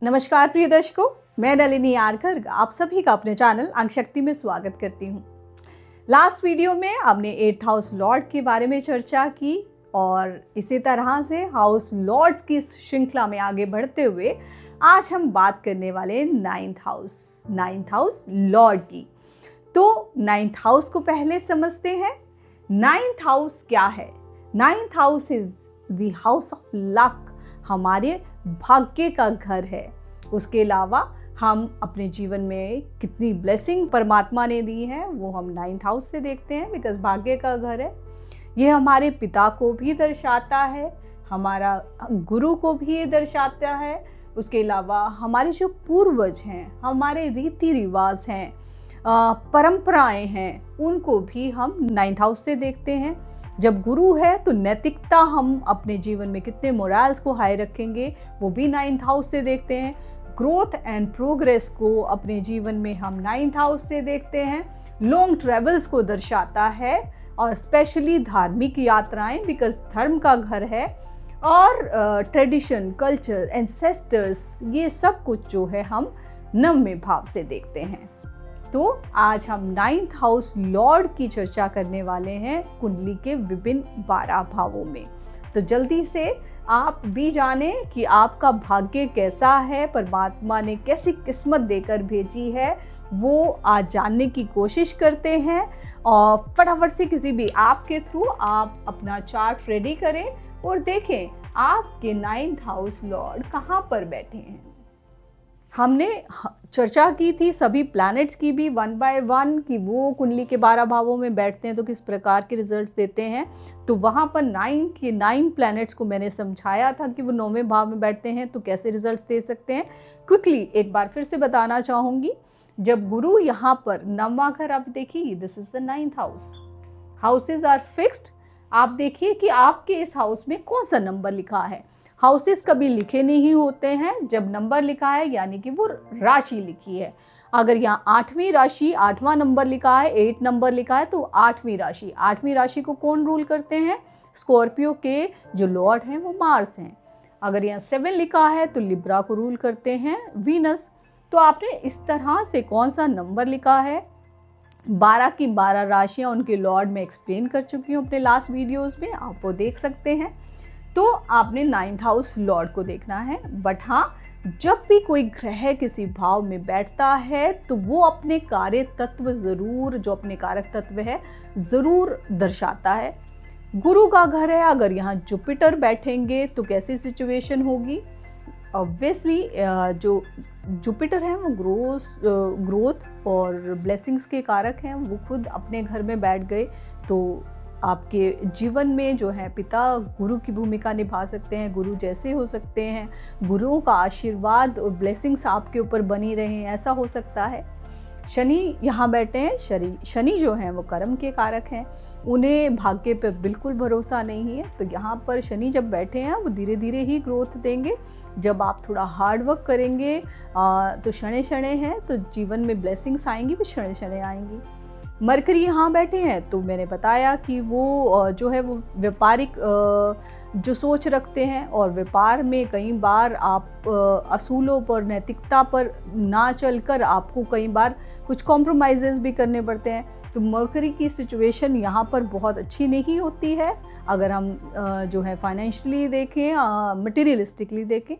नमस्कार प्रिय दर्शकों, मैं नलिनी आरकर आप सभी का अपने चैनल अंक शक्ति में स्वागत करती हूँ। लास्ट वीडियो में हमने 8th हाउस लॉर्ड के बारे में चर्चा की और इसी तरह से हाउस लॉर्ड्स की श्रृंखला में आगे बढ़ते हुए आज हम बात करने वाले 9th हाउस लॉर्ड की। तो 9th हाउस को पहले समझते हैं। 9th हाउस क्या है? 9th house is the house of luck, हमारे भाग्य का घर है। उसके अलावा हम अपने जीवन में कितनी ब्लेसिंग्स परमात्मा ने दी है वो हम 9th हाउस से देखते हैं, बिकॉज भाग्य का घर है। ये हमारे पिता को भी दर्शाता है, हमारा गुरु को भी ये दर्शाता है। उसके अलावा हमारे जो पूर्वज हैं, हमारे रीति रिवाज हैं, परंपराएं हैं, उनको भी हम 9th हाउस से देखते हैं। जब गुरु है तो नैतिकता, हम अपने जीवन में कितने मोरल्स को हाई रखेंगे वो भी 9th हाउस से देखते हैं। ग्रोथ एंड प्रोग्रेस को अपने जीवन में हम 9th हाउस से देखते हैं। लॉन्ग ट्रेवल्स को दर्शाता है और स्पेशली धार्मिक यात्राएं, बिकॉज धर्म का घर है। और ट्रेडिशन, कल्चर, एंसेस्टर्स, ये सब कुछ जो है हम 9वें भाव से देखते हैं। तो आज हम 9th हाउस लॉर्ड की चर्चा करने वाले हैं कुंडली के विभिन्न 12 भावों में। तो जल्दी से आप भी जाने कि आपका भाग्य कैसा है, परमात्मा ने कैसी किस्मत देकर भेजी है, वो आज जानने की कोशिश करते हैं। और फटाफट से किसी भी ऐप के थ्रू आप अपना चार्ट रेडी करें और देखें आपके 9th हाउस लॉर्ड कहाँ पर बैठे हैं। हमने चर्चा की थी सभी प्लैनेट्स की भी 1 by 1 कि वो कुंडली के 12 भावों में बैठते हैं तो किस प्रकार के रिजल्ट्स देते हैं। तो वहाँ पर 9 प्लैनेट्स को मैंने समझाया था कि वो 9वें भाव में बैठते हैं तो कैसे रिजल्ट्स दे सकते हैं। क्विकली एक बार फिर से बताना चाहूँगी, जब गुरु यहाँ पर 9वां घर, आप देखिए this is the 9th house, houses are fixed. आप देखिए कि आपके इस हाउस में कौन सा नंबर लिखा है। हाउसेस कभी लिखे नहीं होते हैं, जब नंबर लिखा है यानी कि वो राशि लिखी है। अगर यहाँ 8वीं राशि, 8वां नंबर लिखा है, 8 नंबर लिखा है तो 8वीं राशि। 8वीं राशि को कौन रूल करते हैं? स्कॉर्पियो के जो लॉर्ड हैं वो मार्स हैं। अगर यहाँ 7 लिखा है तो लिब्रा को रूल करते हैं वीनस। तो आपने इस तरह से कौन सा नंबर लिखा है, 12 की 12 राशियाँ उनके लॉर्ड में एक्सप्लेन कर चुकी हूँ अपने लास्ट वीडियोज़ में, आप वो देख सकते हैं। तो आपने 9th हाउस लॉर्ड को देखना है। बट हाँ, जब भी कोई ग्रह किसी भाव में बैठता है तो वो अपने कार्य तत्व ज़रूर, जो अपने कारक तत्व है, ज़रूर दर्शाता है। गुरु का घर है, अगर यहाँ जुपिटर बैठेंगे तो कैसी सिचुएशन होगी? ऑब्वियसली जो जुपिटर है वो ग्रोथ और ब्लेसिंग्स के कारक हैं, वो खुद अपने घर में बैठ गए तो आपके जीवन में जो है पिता गुरु की भूमिका निभा सकते हैं, गुरु जैसे हो सकते हैं। गुरुओं का आशीर्वाद और ब्लेसिंग्स आपके ऊपर बनी रहें, ऐसा हो सकता है। शनि यहाँ बैठे हैं, शनि जो हैं वो कर्म के कारक हैं, उन्हें भाग्य पर बिल्कुल भरोसा नहीं है। तो यहाँ पर शनि जब बैठे हैं वो धीरे धीरे ही ग्रोथ देंगे। जब आप थोड़ा हार्ड वर्क करेंगे तो शनि हैं तो जीवन में ब्लेसिंग्स आएंगी, वो शनि आएंगी। मरकरी यहाँ बैठे हैं तो मैंने बताया कि वो जो है वो व्यापारिक जो सोच रखते हैं और व्यापार में कई बार आप असूलों पर, नैतिकता पर ना चलकर आपको कई बार कुछ कॉम्प्रोमाइज़ेस भी करने पड़ते हैं। तो मरकरी की सिचुएशन यहाँ पर बहुत अच्छी नहीं होती है अगर हम जो है फाइनेंशियली देखें, मटेरियलिस्टिकली देखें।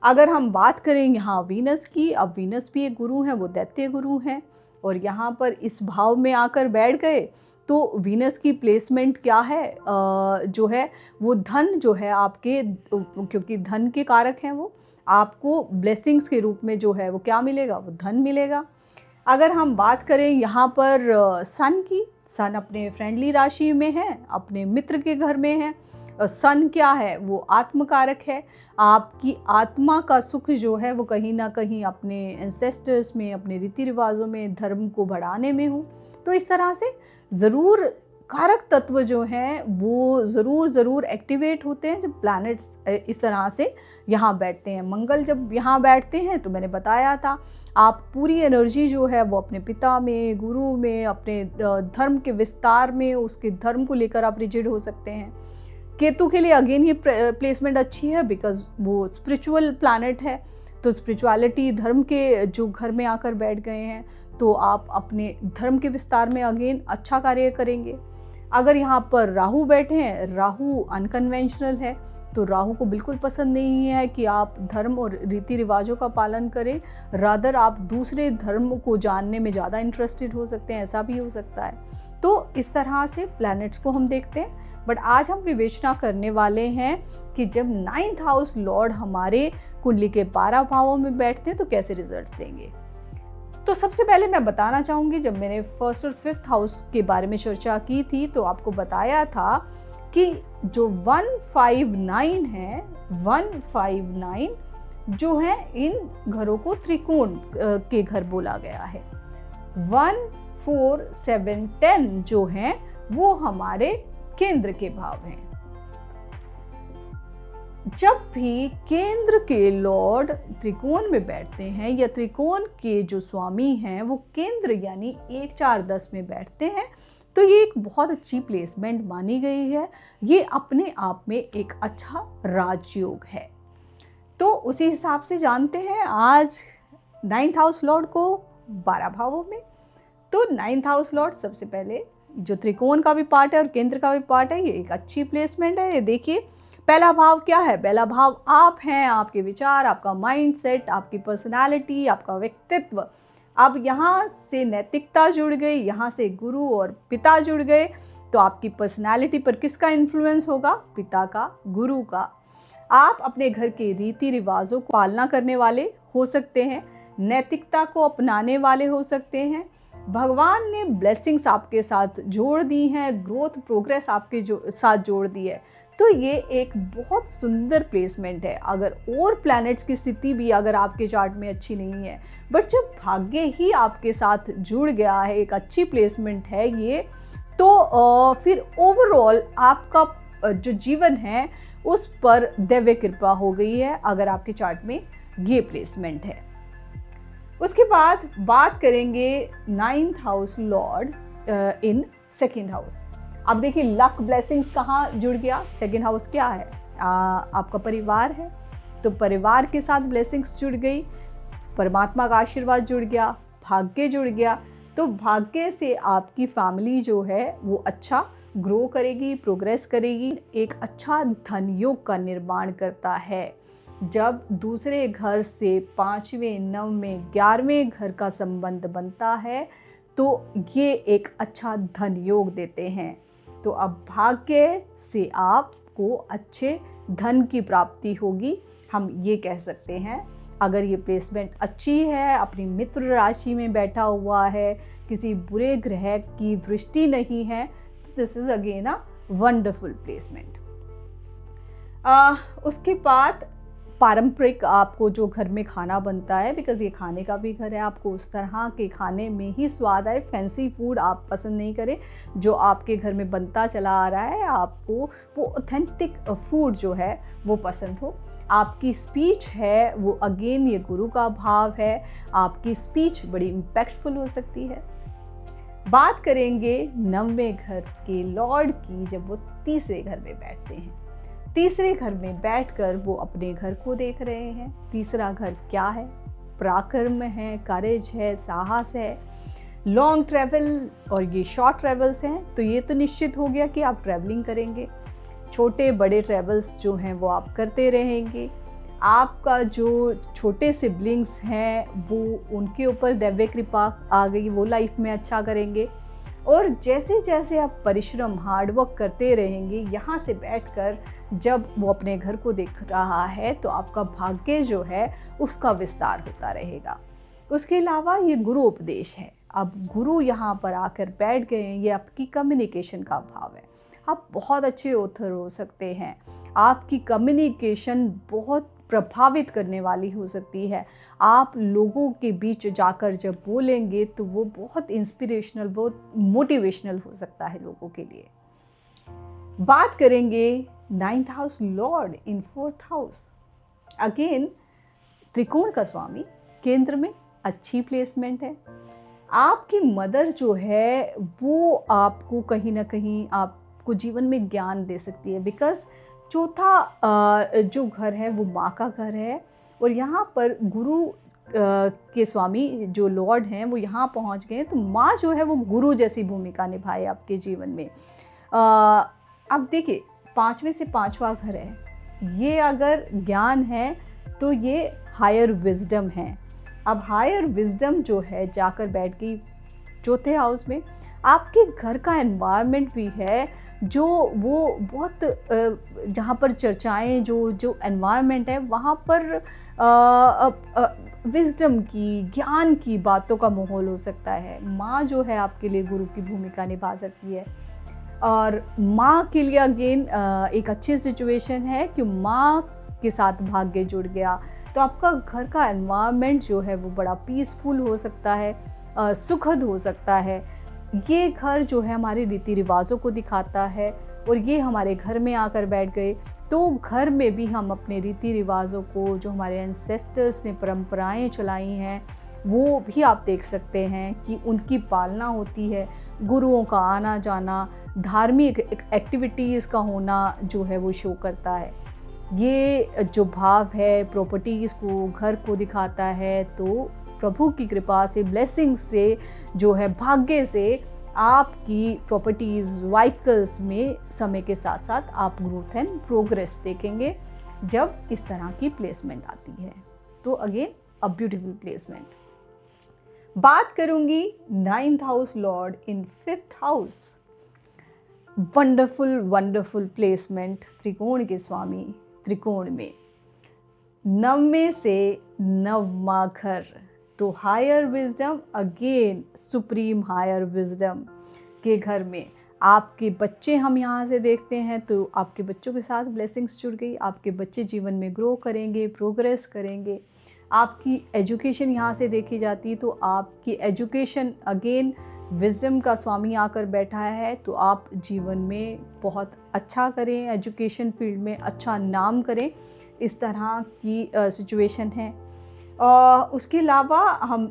अगर हम बात करें यहाँ वीनस की, अब वीनस भी एक गुरु हैं, वो दैत्य गुरु हैं और यहाँ पर इस भाव में आकर बैठ गए तो वीनस की प्लेसमेंट क्या है? जो है वो धन जो है आपके, क्योंकि धन के कारक हैं वो, आपको ब्लेसिंग्स के रूप में जो है वो क्या मिलेगा? वो धन मिलेगा। अगर हम बात करें यहाँ पर सन की, सन अपने फ्रेंडली राशि में है, अपने मित्र के घर में है। सन क्या है? वो आत्मकारक है। आपकी आत्मा का सुख जो है वो कहीं ना कहीं अपने एंसेस्टर्स में, अपने रीति रिवाजों में, धर्म को बढ़ाने में हो। तो इस तरह से ज़रूर कारक तत्व जो हैं वो ज़रूर एक्टिवेट होते हैं जब प्लैनेट्स इस तरह से यहाँ बैठते हैं। मंगल जब यहाँ बैठते हैं तो मैंने बताया था, आप पूरी एनर्जी जो है वो अपने पिता में, गुरु में, अपने धर्म के विस्तार में, उसके धर्म को लेकर आप रिजिड हो सकते हैं। केतु के लिए अगेन ये प्लेसमेंट अच्छी है बिकॉज वो स्पिरिचुअल प्लैनेट है, तो स्पिरिचुअलिटी धर्म के जो घर में आकर बैठ गए हैं तो आप अपने धर्म के विस्तार में अगेन अच्छा कार्य करेंगे। अगर यहाँ पर राहु बैठे हैं, राहु अनकन्वेंशनल है, तो राहु को बिल्कुल पसंद नहीं है कि आप धर्म और रीति रिवाजों का पालन करें, रादर आप दूसरे धर्म को जानने में ज़्यादा इंटरेस्टेड हो सकते हैं, ऐसा भी हो सकता है। तो इस तरह से प्लैनेट्स को हम देखते हैं। बट आज हम विवेचना करने वाले हैं कि जब 9th हाउस लॉर्ड हमारे कुंडली के 12 भावों में बैठते हैं तो कैसे रिजल्ट्स देंगे। तो सबसे पहले मैं बताना चाहूँगी, जब मैंने 1st और 5th हाउस के बारे में चर्चा की थी तो आपको बताया था कि जो 159 है, 159 जो है इन घरों को त्रिकोण के घर बोला गया है। 1, 4, 7, 10 जो हैं वो हमारे केंद्र के भाव हैं। जब भी केंद्र के लॉर्ड त्रिकोण में बैठते हैं या त्रिकोण के जो स्वामी हैं वो केंद्र यानी 1, 4, 10 में बैठते हैं तो ये एक बहुत अच्छी प्लेसमेंट मानी गई है। ये अपने आप में एक अच्छा राजयोग है। तो उसी हिसाब से जानते हैं आज 9th हाउस लॉर्ड को 12 भावों में। तो 9th हाउस लॉर्ड सबसे पहले जो त्रिकोण का भी पार्ट है और केंद्र का भी पार्ट है, ये एक अच्छी प्लेसमेंट है। ये देखिए पहला भाव क्या है, पहला भाव आप हैं, आपके विचार, आपका माइंडसेट, आपकी पर्सनालिटी, आपका व्यक्तित्व। अब यहाँ से नैतिकता जुड़ गई, यहाँ से गुरु और पिता जुड़ गए, तो आपकी पर्सनालिटी पर किसका इन्फ्लुएंस होगा, पिता का, गुरु का। आप अपने घर के रीति रिवाजों को पालना करने वाले हो सकते हैं, नैतिकता को अपनाने वाले हो सकते हैं। भगवान ने ब्लेसिंग्स आपके साथ जोड़ दी हैं, ग्रोथ प्रोग्रेस आपके साथ जोड़ दी है। तो ये एक बहुत सुंदर प्लेसमेंट है। अगर और प्लैनेट्स की स्थिति भी अगर आपके चार्ट में अच्छी नहीं है, बट जब भाग्य ही आपके साथ जुड़ गया है, एक अच्छी प्लेसमेंट है ये, तो फिर ओवरऑल आपका जो जीवन है उस पर दैव्य कृपा हो गई है अगर आपके चार्ट में ये प्लेसमेंट है। उसके बाद बात करेंगे 9th हाउस लॉर्ड इन 2nd हाउस। अब देखिए लक ब्लेसिंग्स कहाँ जुड़ गया। 2nd हाउस क्या है, आपका परिवार है, तो परिवार के साथ ब्लेसिंग्स जुड़ गई, परमात्मा का आशीर्वाद जुड़ गया, भाग्य जुड़ गया। तो भाग्य से आपकी फैमिली जो है वो अच्छा ग्रो करेगी, प्रोग्रेस करेगी, एक अच्छा धन योग का निर्माण करता है। जब दूसरे घर से 5वें, 9वें, 11वें घर का संबंध बनता है तो ये एक अच्छा धन योग देते हैं। तो अब भाग्य से आपको अच्छे धन की प्राप्ति होगी, हम ये कह सकते हैं। अगर ये प्लेसमेंट अच्छी है, अपनी मित्र राशि में बैठा हुआ है, किसी बुरे ग्रह की दृष्टि नहीं है, तो this is again a wonderful placement. उसके बाद पारंपरिक आपको जो घर में खाना बनता है, बिकॉज ये खाने का भी घर है, आपको उस तरह के खाने में ही स्वाद आए। फैंसी फूड आप पसंद नहीं करें, जो आपके घर में बनता चला आ रहा है, आपको वो ऑथेंटिक फूड जो है वो पसंद हो। आपकी स्पीच है वो अगेन ये गुरु का भाव है, आपकी स्पीच बड़ी इम्पैक्टफुल हो सकती है। बात करेंगे 9वें घर के लॉर्ड की, जब वो 3रे घर में बैठते हैं। 3रे घर में बैठकर वो अपने घर को देख रहे हैं। 3रा घर क्या है, पराक्रम है, करेज है, साहस है, लॉन्ग ट्रैवल और ये शॉर्ट ट्रैवल्स हैं। तो ये तो निश्चित हो गया कि आप ट्रैवलिंग करेंगे, छोटे बड़े ट्रैवल्स जो हैं वो आप करते रहेंगे। आपका जो छोटे सिबलिंग्स हैं वो उनके ऊपर दैव्य कृपा आ गई, वो लाइफ में अच्छा करेंगे। और जैसे जैसे आप परिश्रम हार्डवर्क करते रहेंगे, यहाँ से बैठकर जब वो अपने घर को देख रहा है तो आपका भाग्य जो है उसका विस्तार होता रहेगा। उसके अलावा ये गुरु उपदेश है। अब गुरु यहाँ पर आकर बैठ गए हैं, ये आपकी कम्युनिकेशन का भाव है। आप बहुत अच्छे ऑथर हो सकते हैं, आपकी कम्युनिकेशन बहुत प्रभावित करने वाली हो सकती है। आप लोगों के बीच जाकर जब बोलेंगे तो वो बहुत इंस्पिरेशनल, बहुत मोटिवेशनल हो सकता है लोगों के लिए। बात करेंगे 9th हाउस लॉर्ड इन 4th हाउस। अगेन त्रिकोण का स्वामी केंद्र में, अच्छी प्लेसमेंट है। आपकी मदर जो है वो आपको कहीं ना कहीं आपको जीवन में ज्ञान दे सकती है, बिकॉज चौथा जो घर है वो माँ का घर है। और यहाँ पर गुरु के स्वामी जो लॉर्ड हैं वो यहाँ पहुँच गए, तो माँ जो है वो गुरु जैसी भूमिका निभाए आपके जीवन में। अब देखिए 5वें से 5वां घर है, ये अगर ज्ञान है तो ये हायर विजडम है। अब हायर विजडम जो है जाकर बैठ गई 4थे हाउस में। आपके घर का एनवायरनमेंट भी है जो वो बहुत जहाँ पर चर्चाएं, जो एनवायरनमेंट है वहाँ पर विजडम की, ज्ञान की बातों का माहौल हो सकता है। माँ जो है आपके लिए गुरु की भूमिका निभा सकती है। और माँ के लिए अगेन एक अच्छी सिचुएशन है कि माँ के साथ भाग्य जुड़ गया, तो आपका घर का एनवायरनमेंट जो है वो बड़ा पीसफुल हो सकता है, सुखद हो सकता है। ये घर जो है हमारे रीति रिवाजों को दिखाता है, और ये हमारे घर में आकर बैठ गए तो घर में भी हम अपने रीति रिवाजों को, जो हमारे एंसेस्टर्स ने परंपराएं चलाई हैं, वो भी आप देख सकते हैं कि उनकी पालना होती है। गुरुओं का आना जाना, धार्मिक एक्टिविटीज़ का होना जो है वो शो करता है। ये जो भाव है प्रॉपर्टीज़ को, घर को दिखाता है। तो प्रभु की कृपा से, ब्लेसिंग से, जो है भाग्य से, आपकी प्रॉपर्टीज़, व्हीकल्स में समय के साथ साथ आप ग्रोथ एंड प्रोग्रेस देखेंगे जब इस तरह की प्लेसमेंट आती है। तो अगेन अ ब्यूटीफुल प्लेसमेंट। बात करूंगी 9th हाउस लॉर्ड इन 5th house. Wonderful wonderful placement, त्रिकोण के स्वामी त्रिकोण में, 9वें से 9वां घर। तो higher wisdom, again supreme higher wisdom के घर में आपके बच्चे हम यहाँ से देखते हैं, तो आपके बच्चों के साथ ब्लेसिंग्स जुड़ गई। आपके बच्चे जीवन में ग्रो करेंगे, प्रोग्रेस करेंगे। आपकी एजुकेशन यहाँ से देखी जाती है, तो आपकी एजुकेशन अगेन विजडम का स्वामी आकर बैठा है, तो आप जीवन में बहुत अच्छा करें, एजुकेशन फील्ड में अच्छा नाम करें, इस तरह की सिचुएशन है। उसके अलावा हम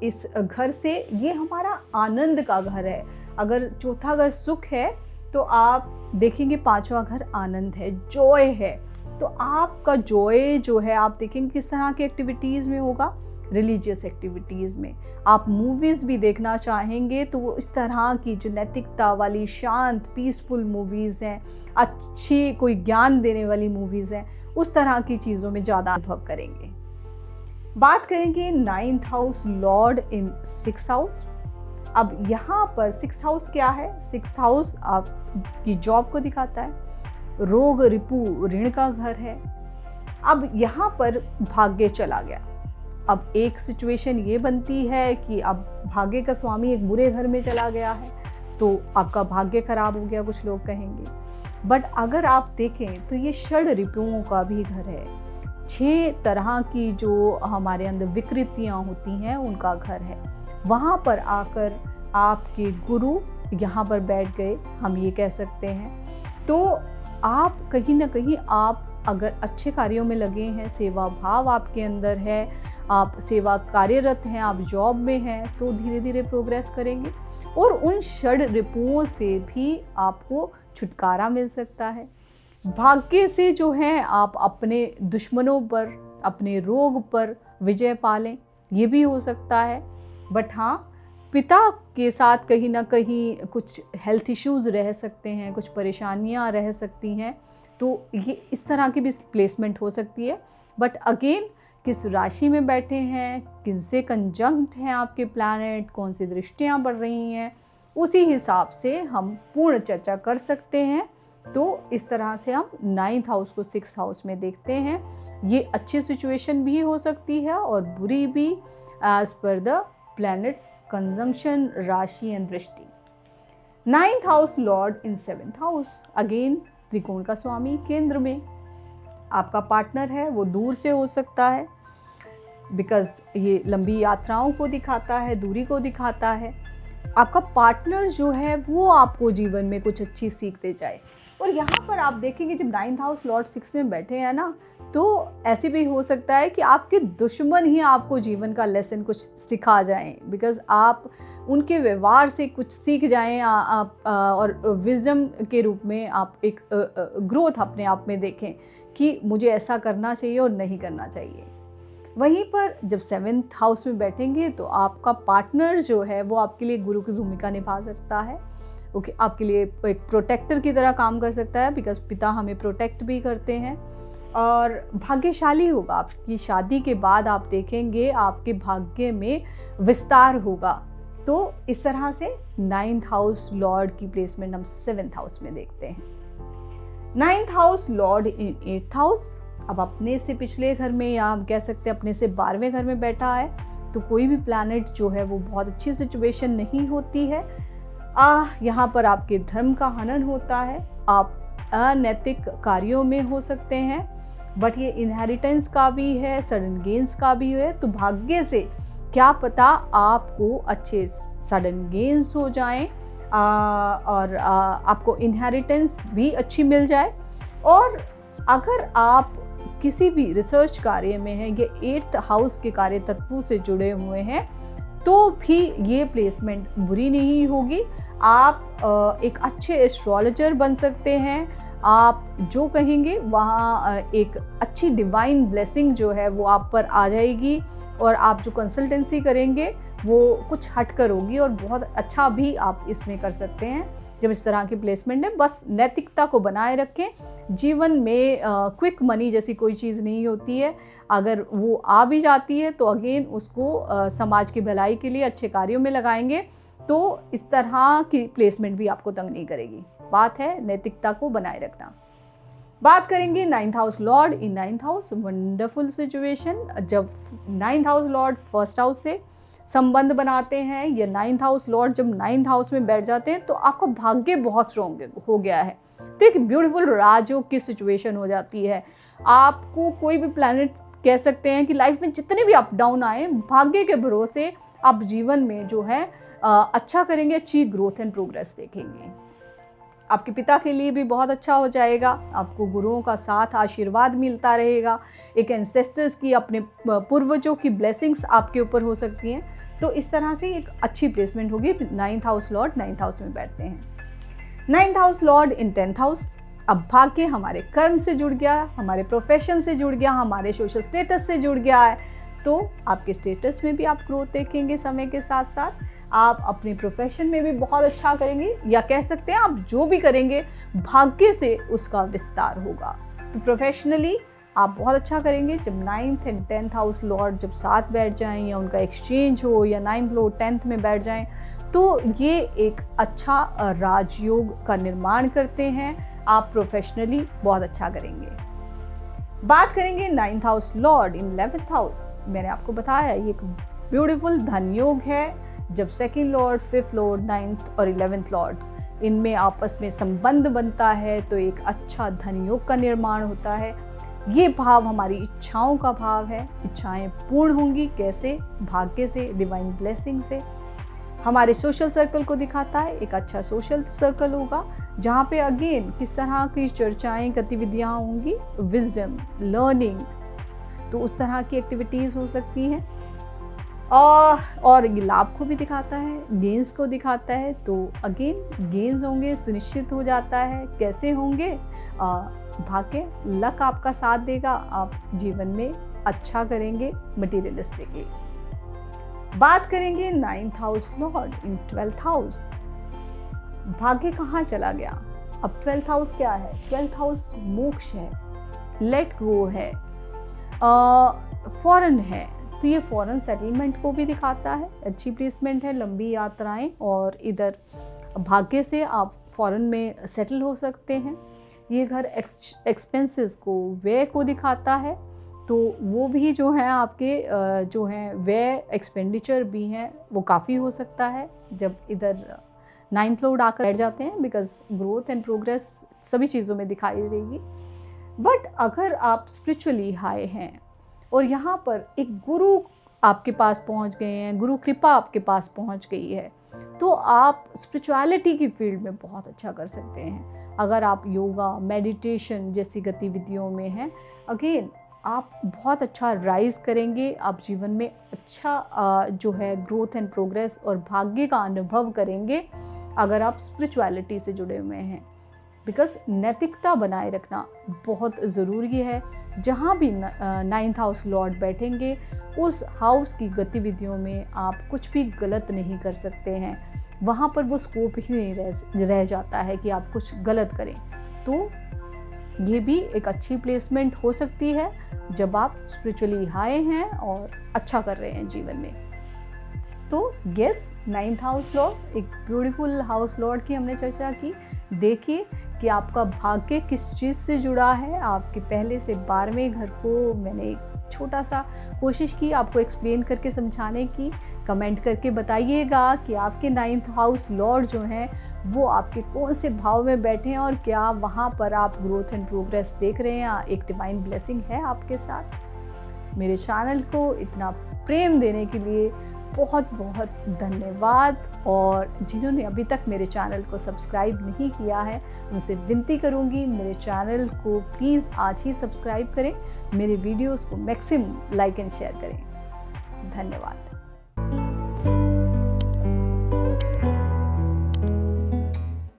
इस घर से, ये हमारा आनंद का घर है। अगर 4था घर सुख है तो आप देखेंगे 5वां घर आनंद है, जॉय है। तो आपका जॉय जो है आप देखेंगे किस तरह की एक्टिविटीज़ में होगा, रिलीजियस एक्टिविटीज़ में। आप मूवीज़ भी देखना चाहेंगे तो वो इस तरह की जो नैतिकता वाली, शांत, पीसफुल मूवीज़ हैं, अच्छी कोई ज्ञान देने वाली मूवीज़ हैं, उस तरह की चीज़ों में ज़्यादा अनुभव करेंगे। बात करेंगे 9th हाउस लॉर्ड इन 6th हाउस। अब यहाँ पर 6th हाउस क्या है? 6th हाउस आपकी जॉब को दिखाता है, रोग, रिपु, ऋण का घर है। अब यहाँ पर भाग्य चला गया। अब एक सिचुएशन ये बनती है कि अब भाग्य का स्वामी एक बुरे घर में चला गया है, तो आपका भाग्य खराब हो गया, कुछ लोग कहेंगे। बट अगर आप देखें तो ये षड रिपुओं का भी घर है। 6 तरह की जो हमारे अंदर विकृतियाँ होती हैं उनका घर है। वहाँ पर आकर आपके गुरु यहाँ पर बैठ गए, हम ये कह सकते हैं। तो आप कहीं ना कहीं, आप अगर अच्छे कार्यों में लगे हैं, सेवा भाव आपके अंदर है, आप सेवा कार्यरत हैं, आप जॉब में हैं, तो धीरे धीरे प्रोग्रेस करेंगे और उन षड रिपुओं से भी आपको छुटकारा मिल सकता है। भाग्य से जो है आप अपने दुश्मनों पर, अपने रोग पर विजय पालें, ये भी हो सकता है। बट हाँ, पिता के साथ कहीं ना कहीं कुछ हेल्थ इश्यूज़ रह सकते हैं, कुछ परेशानियां रह सकती हैं, तो ये इस तरह की भी प्लेसमेंट हो सकती है। बट अगेन, किस राशि में बैठे हैं, किनसे कंजंक्ट हैं आपके प्लैनेट, कौन सी दृष्टियां बढ़ रही हैं, उसी हिसाब से हम पूर्ण चर्चा कर सकते हैं। तो इस तरह से हम 9th हाउस को 6th हाउस में देखते हैं। ये अच्छी सिचुएशन भी हो सकती है और बुरी भी, as per the planets conjunction, राशि एंड दृष्टि। 9th house lord in 7th house, again त्रिकोण का स्वामी केंद्र में। आपका पार्टनर है वो दूर से हो सकता है, बिकॉज ये लंबी यात्राओं को दिखाता है, दूरी को दिखाता है। आपका पार्टनर जो है वो आपको जीवन में कुछ अच्छी सीख दे जाए। और यहाँ पर आप देखेंगे जब 9th हाउस लॉर्ड 6 में बैठे हैं ना, तो ऐसे भी हो सकता है कि आपके दुश्मन ही आपको जीवन का लेसन कुछ सिखा जाएं, बिकॉज़ आप उनके व्यवहार से कुछ सीख जाएं और विजडम के रूप में आप एक ग्रोथ अपने आप में देखें कि मुझे ऐसा करना चाहिए और नहीं करना चाहिए। वहीं पर जब 7th हाउस में बैठेंगे तो आपका पार्टनर जो है वो आपके लिए गुरु की भूमिका निभा सकता है। ओके, आपके लिए एक प्रोटेक्टर की तरह काम कर सकता है, बिकॉज पिता हमें प्रोटेक्ट भी करते हैं। और भाग्यशाली होगा, आपकी शादी के बाद आप देखेंगे आपके भाग्य में विस्तार होगा। तो इस तरह से 9th हाउस लॉर्ड की प्लेसमेंट हम 7th हाउस में देखते हैं। 9th हाउस लॉर्ड इन 8th हाउस, अब अपने से पिछले घर में या हम कह सकते हैं अपने से 12वें घर में बैठा है, तो कोई भी प्लैनेट जो है वो बहुत अच्छी सिचुएशन नहीं होती है। यहाँ पर आपके धर्म का हनन होता है, आप अनैतिक कार्यों में हो सकते हैं, बट ये इनहेरिटेंस का भी है, सडन गेन्स का भी है। तो भाग्य से क्या पता आपको अच्छे सडन गेन्स हो जाएं और आपको इनहेरिटेंस भी अच्छी मिल जाए। और अगर आप किसी भी रिसर्च कार्य में हैं, ये 8th हाउस के कार्य तत्वों से जुड़े हुए हैं, तो भी ये प्लेसमेंट बुरी नहीं होगी। आप एक अच्छे एस्ट्रोलॉजर बन सकते हैं। आप जो कहेंगे वहाँ एक अच्छी डिवाइन ब्लेसिंग जो है वो आप पर आ जाएगी, और आप जो कंसल्टेंसी करेंगे वो कुछ हटकर होगी और बहुत अच्छा भी आप इसमें कर सकते हैं जब इस तरह की प्लेसमेंट है। बस नैतिकता को बनाए रखें। जीवन में क्विक मनी जैसी कोई चीज़ नहीं होती है, अगर वो आ भी जाती है तो अगेन उसको समाज की भलाई के लिए अच्छे कार्यों में लगाएंगे, तो इस तरह की प्लेसमेंट भी आपको तंग नहीं करेगी। बात है नैतिकता को बनाए रखना। बात करेंगे 9th हाउस लॉर्ड इन 9th हाउस, वंडरफुल सिचुएशन। जब 9th house Lord 1st house से संबंध बनाते हैं या 9th हाउस लॉर्ड जब 9th हाउस में बैठ जाते हैं, तो आपका भाग्य बहुत स्ट्रॉन्ग हो गया है। तो एक ब्यूटीफुल राजयोग की सिचुएशन हो जाती है। आपको कोई भी प्लैनेट कह सकते हैं कि लाइफ में जितने भी अप डाउन आए, भाग्य के भरोसे आप जीवन में जो है अच्छा करेंगे, अच्छी ग्रोथ एंड प्रोग्रेस देखेंगे। आपके पिता के लिए भी बहुत अच्छा हो जाएगा, आपको गुरुओं का साथ आशीर्वाद मिलता रहेगा, एक एंसेस्टर्स की, अपने पूर्वजों की ब्लेसिंग्स आपके ऊपर हो सकती हैं। तो इस तरह से एक अच्छी प्लेसमेंट होगी। 9th house Lord 9th house में बैठते हैं। 9th हाउस लॉर्ड इन 10th हाउस, अब भाग्य हमारे कर्म से जुड़ गया, हमारे प्रोफेशन से जुड़ गया, हमारे सोशल स्टेटस से जुड़ गया है, तो आपके स्टेटस में भी आप ग्रोथ देखेंगे। समय के साथ साथ आप अपनी प्रोफेशन में भी बहुत अच्छा करेंगे, या कह सकते हैं आप जो भी करेंगे भाग्य से उसका विस्तार होगा। तो प्रोफेशनली आप बहुत अच्छा करेंगे। जब 9th and 10th house Lord जब साथ बैठ जाएं, या उनका एक्सचेंज हो, या 9th लॉर्ड 10th में बैठ जाएं, तो ये एक अच्छा राजयोग का निर्माण करते हैं। आप प्रोफेशनली बहुत अच्छा करेंगे। बात करेंगे 9th हाउस लॉर्ड इन 11th हाउस। मैंने आपको बताया ये एक ब्यूटीफुल धन योग है। जब 2nd Lord, 5th Lord, 9th और 11th लॉर्ड इनमें आपस में संबंध बनता है, तो एक अच्छा धन योग का निर्माण होता है। ये भाव हमारी इच्छाओं का भाव है। इच्छाएं पूर्ण होंगी कैसे? भाग्य से, डिवाइन ब्लेसिंग से। हमारे सोशल सर्कल को दिखाता है, एक अच्छा सोशल सर्कल होगा जहाँ पे अगेन किस तरह की चर्चाएं, गतिविधियाँ होंगी, विजडम, लर्निंग, तो उस तरह की एक्टिविटीज़ हो सकती हैं। और ये लाभ को भी दिखाता है, गेन्स को दिखाता है। तो अगेन गेन्स होंगे, सुनिश्चित हो जाता है। कैसे होंगे? भाग्य, लक आपका साथ देगा, आप जीवन में अच्छा करेंगे मटीरियलिस्टिकली। बात करेंगे 9th हाउस लॉर्ड इन 12th हाउस। भाग्य कहाँ चला गया? अब 12th हाउस क्या है? 12th हाउस मोक्ष है, लेट गो है, फॉरेन है। तो ये फॉरेन सेटलमेंट को भी दिखाता है। अच्छी प्लेसमेंट है, लंबी यात्राएं, और इधर भाग्य से आप फॉरेन में सेटल हो सकते हैं। ये घर एक्सपेंसेस को, व्यय को दिखाता है। तो वो भी जो है आपके जो हैं व्यय, एक्सपेंडिचर भी हैं, वो काफ़ी हो सकता है जब इधर 9th लॉर्ड आकर बैठ जाते हैं, बिकॉज ग्रोथ एंड प्रोग्रेस सभी चीज़ों में दिखाई देगी। बट अगर आप स्पिरिचुअली हाई हैं और यहाँ पर एक गुरु आपके पास पहुँच गए हैं, गुरु कृपा आपके पास पहुँच गई है, तो आप स्पिरिचुअलिटी की फील्ड में बहुत अच्छा कर सकते हैं। अगर आप योगा, मेडिटेशन जैसी गतिविधियों में हैं, अगेन आप बहुत अच्छा राइज करेंगे, आप जीवन में अच्छा जो है ग्रोथ एंड प्रोग्रेस और भाग्य का अनुभव करेंगे अगर आप स्पिरिचुअलिटी से जुड़े हुए हैं। बिकॉज नैतिकता बनाए रखना बहुत ज़रूरी है। जहाँ भी 9th हाउस लॉर्ड बैठेंगे उस हाउस की गतिविधियों में आप कुछ भी गलत नहीं कर सकते हैं, वहाँ पर वो स्कोप ही नहीं रह जाता है कि आप कुछ गलत करें। तो ये भी एक अच्छी प्लेसमेंट हो सकती है जब आप स्पिरिचुअली हाई हैं और अच्छा कर रहे हैं जीवन में। तो यस, 9th हाउस लॉर्ड एक ब्यूटीफुल हाउस लॉर्ड की हमने चर्चा की। देखिए कि आपका भाग्य किस चीज़ से जुड़ा है। आपके पहले से 12वें घर को मैंने एक छोटा सा कोशिश की आपको एक्सप्लेन करके समझाने की। कमेंट करके बताइएगा कि आपके 9th हाउस लॉर्ड जो हैं वो आपके कौन से भाव में बैठे हैं और क्या वहाँ पर आप ग्रोथ एंड प्रोग्रेस देख रहे हैं, एक डिवाइन ब्लेसिंग है आपके साथ। मेरे चैनल को इतना प्रेम देने के लिए बहुत बहुत धन्यवाद। और जिन्होंने अभी तक मेरे चैनल को सब्सक्राइब नहीं किया है उनसे विनती करूंगी मेरे चैनल को प्लीज़ आज ही सब्सक्राइब करें, मेरे वीडियोस को मैक्सिमम लाइक एंड शेयर करें। धन्यवाद।